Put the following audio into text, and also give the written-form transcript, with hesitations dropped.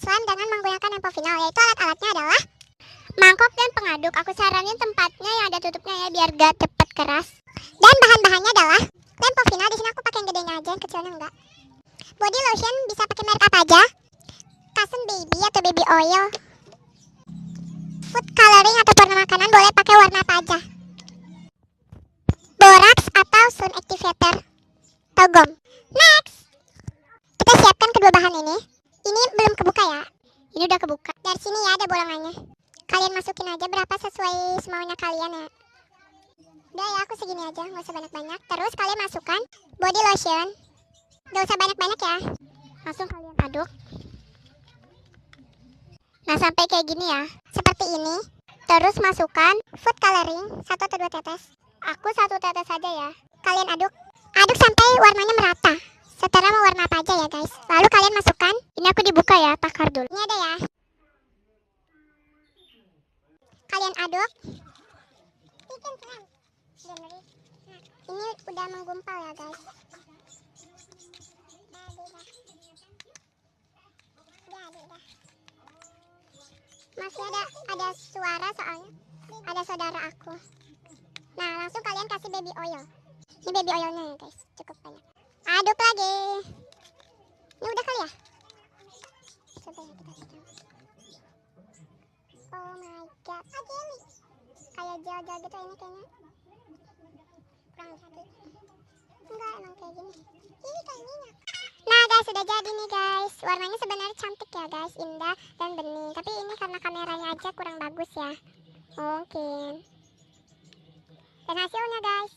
slime dengan menggunakan Empovinal, yaitu alat-alatnya adalah mangkok dan pengaduk. Aku saranin tempatnya yang ada tutupnya ya, biar gak cepet keras. Dan bahan-bahannya adalah Empovinal. Di sini aku pakai yang gedenya aja, yang kecilnya enggak. Body lotion bisa pakai merek apa aja. Custom baby atau baby oil. Food coloring atau warna makanan boleh pakai warna apa aja. Borax atau sun activator atau gom. Next, kita siapkan kedua bahan ini. Ini belum kebuka ya. Ini udah kebuka. Dari sini ya ada bolongannya. Kalian masukin aja berapa sesuai semaunya kalian ya. Udah ya, aku segini aja, nggak usah banyak-banyak. Terus kalian masukkan body lotion. Gak usah banyak-banyak ya. Langsung kalian aduk. Nah, sampai kayak gini ya, seperti ini. Terus masukkan food coloring 1 atau 2 tetes. Aku 1 tetes saja ya. Kalian aduk. Aduk sampai warnanya merata. Setara mau warna apa aja ya guys. Lalu kalian masukkan. Ini aku dibuka ya, takar dulu. Ini ada ya. Kalian aduk. Ini udah menggumpal ya guys. Masih ada suara soalnya ada saudara aku. Nah, langsung kalian kasih baby oil. Ini baby oilnya ya guys, cukup banyak. Aduk lagi. Ini udah kali ya? Coba ya kita sedang. Oh my god. Kayak gel-gel gitu ini kayaknya. Kurang sakit. Enggak, emang kayak gini. Ini kayak minyak. Nah guys, sudah jadi nih guys. Warnanya sebenarnya cantik ya guys, indah dan bening. Tapi ini karena kameranya aja kurang bagus ya. Mungkin. Dan hasilnya guys.